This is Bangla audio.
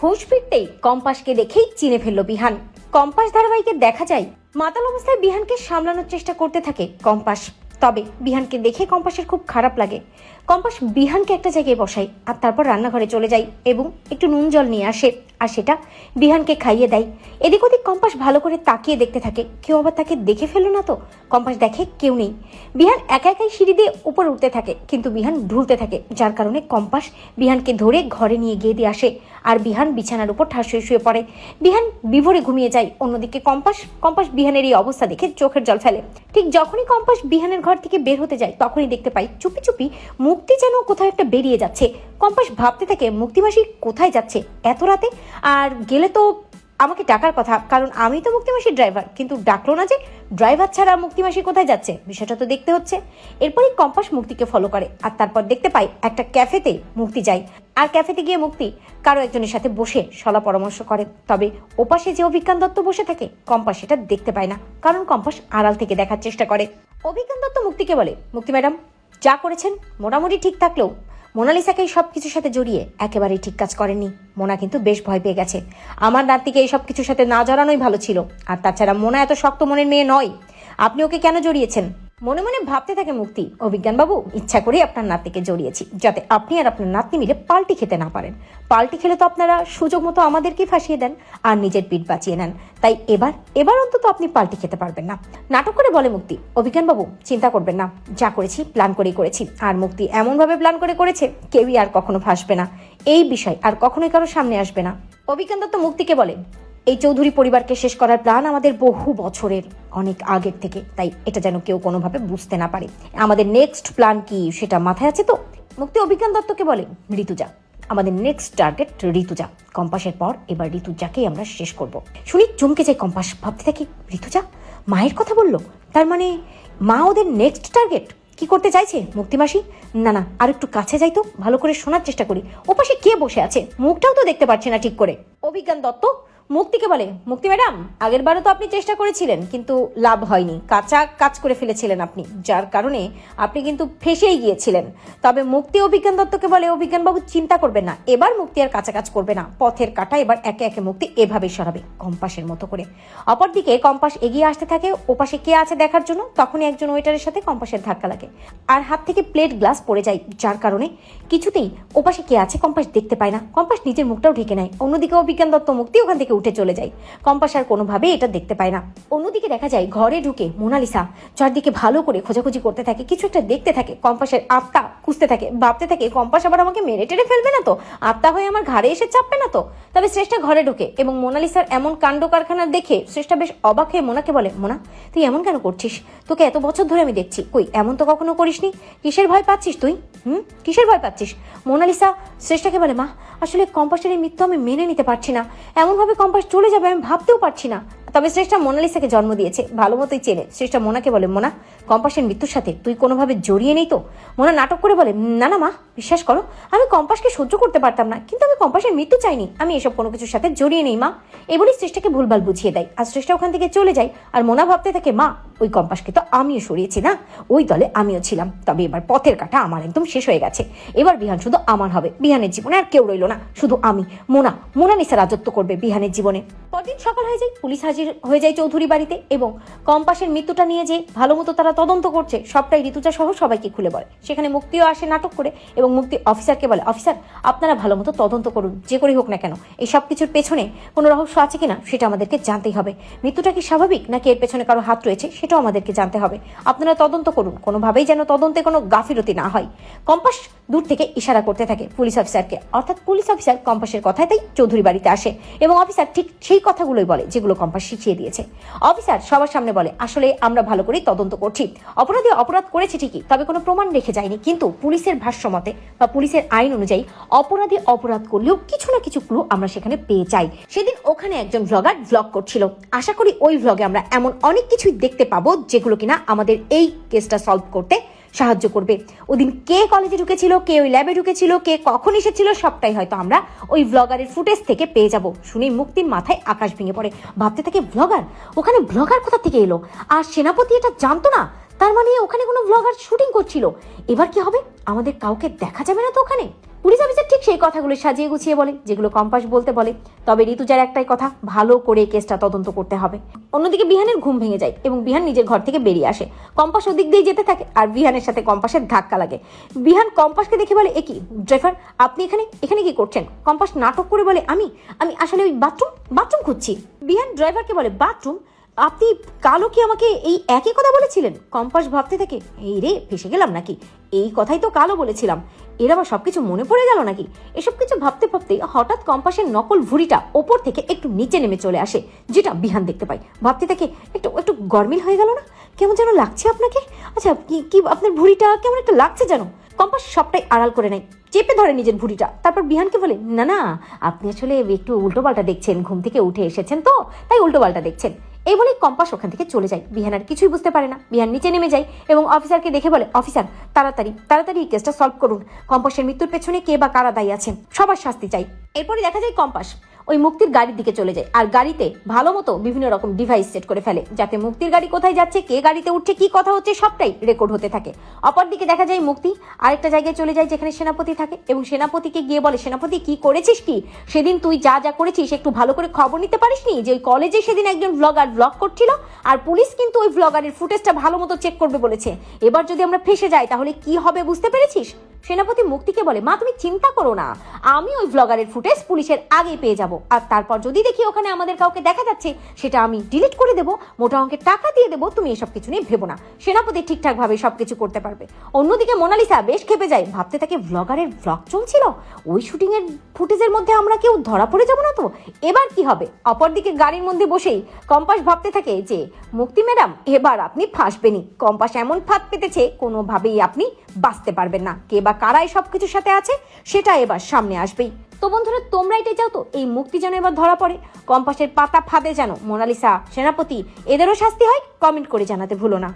হুঁশ ফিরতেই কম্পাসকে দেখেই চিনে ফেললো বিহান। কম্পাস ধারাবাহিকে দেখা যায় মাতাল অবস্থায় বিহানকে সামলানোর চেষ্টা করতে থাকে কম্পাস। তবে বিহানকে দেখে কম্পাসের খুব খারাপ লাগে। কম্পাস বিহানকে একটা জায়গায় বসায় আর তারপর রান্নাঘরে চলে যায় এবং একটু নুন জল নিয়ে আসে আর সেটা বিহানকে খাইয়ে দেয়। এদিক ওদিক কম্পাস ভালো করে তাকিয়ে দেখতে থাকে, কেউ আবার তাকে দেখে ফেললো না তো। কম্পাস দেখে কেউ নেই। বিহান একা একাই সিঁড়ি দিয়ে উপরে উঠতে থাকে, কিন্তু বিহান ঢুলতে থাকে, যার কারণে কম্পাস বিহানকে ধরে ঘরে নিয়ে গিয়ে দিয়ে আসে আর বিহান বিছানার উপর ঠাস হয়ে শুয়ে পড়ে। বিহান বিভোরে ঘুমিয়ে যায়। অন্যদিকে কম্পাস বিহানের এই অবস্থা দেখে চোখের জল ফেলে। ঠিক যখনই কম্পাস বিহানের ঘর থেকে বের হতে যায় তখনই দেখতে পাই চুপি চুপি মুক্তি যেন কোথাও একটা বেরিয়ে যাচ্ছে। কম্পাস ভাবতে থাকে মুক্তিমাসি কোথায় যাচ্ছে এত রাতে, আর গেলে তো আমাকে ডাকার কথা, কারণ আমি তো মুক্তিমাসির ড্রাইভার, কিন্তু ডাকলো না যে। ড্রাইভার ছাড়া মুক্তিমাসি কোথায় যাচ্ছে বিষয়টা তো দেখতে হচ্ছে। এরপরই কম্পাস মুক্তিকে ফলো করে আর তারপর দেখতে পাই একটা ক্যাফেতে মুক্তি যায়। আর ক্যাফেতে গিয়ে মুক্তি কারো একজনের সাথে বসে সলা পরামর্শ করে। তবে ওপাশে যে অভিজ্ঞান দত্ত বসে থাকে কম্পাস সেটা দেখতে পায় না, কারণ কম্পাস আড়াল থেকে দেখার চেষ্টা করে। অভিজ্ঞান দত্ত মুক্তিকে বলে, মুক্তি ম্যাডাম, যা করেছেন মোটামুটি ঠিক থাকলেও মোনালিসাকে এই সব কিছুর সাথে জড়িয়ে একেবারেই ঠিক কাজ করেননি। মোনা কিন্তু বেশ ভয় পেয়ে গেছে। আমার নাতিকে এই সব কিছুর সাথে না জড়ানোই ভালো ছিল। আর তাছাড়া মোনা এত শক্ত মনের মেয়ে নয়, আপনি ওকে কেন জড়িয়েছেন? মনে মনে ভাবতে থাকে মুক্তি, অভিজ্ঞানবাবু, ইচ্ছা করেই আপনার নাতিকে জড়িয়েছি যাতে আপনি আর আপনার নাতনি মিলে পাল্টি খেতে না পারেন। পাল্টি খেলে তো আপনারা সুযোগ মতো আমাদেরকে ফাঁসিয়ে দেন আর নিজের পিঠ বাঁচিয়ে নেন। তাই এবার অন্তত আপনি পাল্টি খেতে পারবেন না। নাটক করে বলে মুক্তি, অভিজ্ঞানবাবু, চিন্তা করবেন না, যা করেছি প্ল্যান করেই করেছি। আর মুক্তি এমনভাবে প্ল্যান করে করেছে কেউই আর কখনো ফাঁসবে না, এই বিষয় আর কখনোই কারো সামনে আসবে না। অভিজ্ঞান দত্ত মুক্তিকে বলে, এই চৌধুরী পরিবারকে শেষ করার প্ল্যান আমাদের বহু বছরের, অনেক আগের থেকে, তাই এটা যেন কেউ কোনোভাবে বুঝতে না পারে। আমাদের নেক্সট প্ল্যান কি সেটা মাথায় আছে তো? মুক্তি অভিজ্ঞান দত্তকে বলে, ঋতুজা, আমাদের নেক্সট টার্গেট ঋতুজা। কম্পাসের পর এবার ঋতুজাকেই আমরা শেষ করব। শুনি চমকে যায় কম্পাস, ভাবতে থাকি ঋতুজা মায়ের কথা বললো, তার মানে মা ওদের নেক্সট টার্গেট। কি করতে চাইছে মুক্তিমাসি? না, আর একটু কাছে যাই তো, ভালো করে শোনার চেষ্টা করি। ওপাশে কে বসে আছে মুখটাও তো দেখতে পাচ্ছি না ঠিক করে। অভিজ্ঞান দত্ত মুক্তিকে বলে, মুক্তি ম্যাডাম, আগের বারও তো আপনি চেষ্টা করেছিলেন কিন্তু লাভ হয়নি, কাঁচা কাজ করে ফেলেছিলেন আপনি, যার কারণে আপনি কিন্তু ফেসেই গিয়েছিলেন। তবে মুক্তি অভিজ্ঞান দত্তকে বলে, অভিজ্ঞানবাবু চিন্তা করবেন না, এবার মুক্তি আর কাঁচা কাজ করবে না, পথের কাঁটা এবার একে একে মুক্তি এভাবেই সরাবে কম্পাসের মতো করে। অপরদিকে কম্পাস এগিয়ে আসতে থাকে ওপাশে কে আছে দেখার জন্য। তখনই একজন ওয়েটারের সাথে কম্পাসের ধাক্কা লাগে আর হাত থেকে প্লেট গ্লাস পড়ে যায়, যার কারণে কিছুতেই ওপাশে কে আছে কম্পাস দেখতে পায় না। কম্পাস নিজের মুখটাও ঢেকে নেয়। অন্যদিকে অভিজ্ঞান দত্ত মুক্তি ওখান থেকে উঠে চলে যায়। কম্পাস আর কোনোভাবে এটা দেখতে পায় না। অন্যদিকে দেখা যায় ঘরে ঢুকে মোনালিসা চারদিকে ভালো করে খোঁজাখুঁজি করতে থাকে, কিছু একটা দেখতে থাকে। কম্পাসের আত্মা খুঁজতে থাকে, ভাবতে থাকে কম্পাস আবার আমাকে মেরে টেরে ফেলবে না তো, আত্মা হয়ে আমার ঘাড়ে এসে চাপবে না তো। তবে শ্রেষ্ঠা ঘরে ঢোকে এবং মোনালিসার এমন কাণ্ড কারখানা দেখে শ্রেষ্ঠা বেশ অবাক হয়ে মোনাকে বলে, মোনা, তুই এমন কেন করছিস? তোকে এত বছর ধরে আমি দেখছি, কই এমন তো কখনো করিসনি। কিসের ভয় পাচ্ছিস তুই? কিসের ভয় পাচ্ছিস? মোনালিসা শ্রেষ্ঠাকে বলে, মা, আসলে কম্পাসের এই মৃত্যু আমি মেনে নিতে পারছি না, এমনভাবে কম্পাস চলে যাবে আমি ভাবতেও পারছি না। তবে শ্রেষ্ঠা মোনালিসাকে জন্ম দিয়েছে, ভালো মতোই চেনে। শ্রেষ্ঠা মোনাকে বলে, মোনা, কম্পাসের মৃত্যুর সাথে তুই কোনোভাবে জড়িয়ে নেই তো? মোনা নাটক করে বলে, না মা, বিশ্বাস করো, আমি কম্পাসকে সহ্য করতে পারতাম না, কিন্তু আমি কম্পাসের মৃত্যু চাইনি, আমি এসব কোনো কিছুর সাথে জড়িয়ে নেই মা। এবারই শ্রেষ্ঠাকে ভুলভাল বুঝিয়ে দেয় আর শ্রেষ্ঠা ওখান থেকে চলে যায়। আর মোনা ভাবতে থাকে, মা, ওই কম্পাসকে তো আমিও সরিয়েছি না, ওই দলে আমিও ছিলাম। তবে এবার পথের কাঁটা আমার একদম শেষ হয়ে গেছে, এবার বিহান শুধু আমার হবে, বিহানের জীবনে আর কেউ রইল না, শুধু আমি। মোনালিসা রাজত্ব করবে বিহানের জীবনে। পরদিন সকাল হয়ে যায়, পুলিশ হাজির হয়ে যায় চৌধুরী বাড়িতে এবং কম্পাসের মৃত্যুটা নিয়ে যে ভালো মতো তারা তদন্ত করছে সবটাই ঋতুজা সহ সবাইকে খুলে বলে। সেখানে মুক্তিও আসে নাটক করে এবং মুক্তি অফিসারকে বলে, অফিসার, আপনারা ভালো মতো তদন্ত করুন, যে করেই হোক না কেন এই সব কিছুর পেছনে কোনো রহস্য আছে কিনা সেটা আমাদেরকে জানতেই হবে। মৃত্যুটা কি স্বাভাবিক নাকি এর পেছনে কারো হাত রয়েছে সেটাও আমাদেরকে জানতে হবে। আপনারা তদন্ত করুন, কোনোভাবেই যেন তদন্তে কোনো গাফিলতি না হয়। কম্পাস দূর থেকে ইশারা করতে থাকে পুলিশ অফিসারকে, অর্থাৎ পুলিশ অফিসার কম্পাসের কথায় তাই চৌধুরী বাড়িতে আসে এবং অফিসার ঠিক সেই কথাগুলোই বলে যেগুলো কম্পাস শিখিয়ে দিয়েছে। অফিসার সবার সামনে বলে, আসলে আমরা ভালো করেই তদন্ত করছি, অপরাধী অপরাধ করেছে ঠিকই, তবে কোনো প্রমাণ রেখে যায়নি, কিন্তু পুলিশের ভাষ্য মতে বা পুলিশের আইন অনুযায়ী অপরাধী অপরাধ করলেও কিছু না কিছু ক্লু আমরা সেখানে পেয়ে যাই। সেদিন ওখানে একজন ব্লগার ব্লগ করছিল, আশা করি ওই ব্লগে আমরা এমন অনেক কিছুই দেখতে পাবো যেগুলো কিনা আমাদের এই কেসটা সলভ করতে সাহায্য করবে। ওদিন কে কলেজে ঢুকেছিল, কে ওই ল্যাবে ঢুকেছিল, কে কখন এসেছিল, সবটাই হয়তো আমরা ওই ব্লগারের ফুটেজ থেকে পেয়ে যাব। শুনে মুক্তির মাথায় আকাশ ভেঙে পড়ে, ভাবতে থাকে ব্লগার, ওখানে ব্লগার কোথা থেকে এলো? আর সেনাপতি এটা জানতো না, তার মানে ওখানে কোনো ব্লগার শুটিং করছিল। এবার কি হবে? আমাদের কাউকে দেখা যাবে না তো ওখানে? পুলিশ অফিসার ঠিক সেই কথাগুলো সাজিয়ে গুছিয়ে বলে যেগুলো কম্পাস বলতে বলে। তবে ঋতুজার একটাই কথা, ভালো করে কেসটা তদন্ত করতে হবে। অন্যদিকে বিহানের ঘুম ভেঙে যায় এবং বিহান নিজের ঘর থেকে বেরিয়ে আসে। কম্পাস ওদিক দিয়ে যেতে থাকে আর বিহানের সাথে কম্পাসের ধাক্কা লাগে। বিহান কম্পাসকে দেখে বলে, এ কি ড্রাইভার, আপনি এখানে এখানে কি করছেন? কম্পাস নাটক করে বলে, আমি আমি আসলে ওই বাথরুম খুঁজছি। বিহান ড্রাইভারকে বলে, বাথরুম? আপনি কালও কি আমাকে এই একই কথা বলেছিলেন? কম্পাস ভাবতে থাকে, এই রে ফেসে গেলাম নাকি, এই কথাই তো কালও বলেছিলাম। এর আবার সবকিছু মনে পড়ে গেল নাকি? এসব কিছু ভাবতে ভাবতে হঠাৎ কম্পাসের নকল ভুঁড়িটা ওপর থেকে একটু নিচে নেমে চলে আসে, যেটা বিহান দেখতে পায়। ভাবতে থাকে, একটু একটু গরমিল হয়ে গেল না? কেমন যেন লাগছে আপনাকে? আচ্ছা, কি আপনার ভুঁড়িটা কেমন একটা লাগছে যেন। কম্পাস সবটাই আড়াল করে নেয়, চেপে ধরে নিজের ভুঁড়িটা। তারপর বিহানকে বলে, না না, আপনি আসলে একটু উল্টোপাল্টা দেখছেন, ঘুম থেকে উঠে এসেছেন তো তাই উল্টোপাল্টা দেখছেন। এই বলে কম্পাস ওখান থেকে চলে যায়। বিহান আর কিছুই বুঝতে পারে না। বিহান নিচে নেমে যায় এবং অফিসারকে দেখে বলে, অফিসার তাড়াতাড়ি এই কেসটা সলভ করুন। কম্পাসের মৃত্যুর পেছনে কে বা কারা দায়ী আছেন, সবার শাস্তি চাই। এরপরে দেখা যায় কম্পাস ওই মুক্তির গাড়ির দিকে চলে যায় আর গাড়িতে ভালো মতো বিভিন্ন রকম ডিভাইস সেট করে ফেলে, যাতে মুক্তির গাড়ি কোথায় যাচ্ছে, কে গাড়িতে উঠছে, কি কথা হচ্ছে সবটাই রেকর্ড হতে থাকে। অপরদিকে দেখা যায় মুক্তি আরেকটা জায়গায় চলে যায় যেখানে সেনাপতি থাকে এবং সেনাপতিকে গিয়ে বলে, সেনাপতি কি করেছিস কি? সেদিন তুই যা করেছিস একটু ভালো করে খবর নিতে পারিসনি যে ওই কলেজে সেদিন একজন ব্লগার ব্লগ করছিল আর পুলিশ কিন্তু ওই ব্লগারের ফুটেজটা ভালো মতো চেক করবে বলেছে। এবার যদি আমরা ফেসে যাই তাহলে কি হবে বুঝতে পেরেছিস? সেনাপতি মুক্তিকে বলে, মা তুমি চিন্তা করো না, আমি ওই ব্লগারের ফুটেজ পুলিশের আগেই পেয়ে যাব আর তারপর যদি দেখি ওখানে আমাদের কাউকে দেখা যাচ্ছে সেটা আমি ডিলিট করে দেবো, মোটা অঙ্কের টাকা দিয়ে দেবো, তুমি এসব কিছু নিয়ে ভেবো না। সেনাপতি ঠিকঠাক ভাবে সবকিছু করতে পারবে। অন্যদিকে মোনালিসা বেশ খেপে যায়, ভাবতে থাকে ব্লগারের ব্লগ চলছিল, ওই শুটিং এর ফুটেজের মধ্যে আমরা কেউ ধরা পড়ে যাবো না তো? এবার কি হবে? অপরদিকে গাড়ির মধ্যে বসেই কম্পাস ভাবতে থাকে যে, মুক্তি ম্যাডাম এবার আপনি ফাঁসবেনই। কম্পাস এমন ফাঁদ পেতেছে কোনোভাবেই আপনি বাঁচতে পারবেন না। কে বা কারা এই সবকিছুর সাথে আছে সেটা এবার সামনে আসবেই। তো বন্ধুরা, তোমরা এটাই চাও তো এই মুক্তি যেন এবার ধরা পড়ে, কম্পাসের পাতা ফাঁদে যেন মোনালিসা, সেনাপতি এদেরও শাস্তি হয়? কমেন্ট করে জানাতে ভুলো না।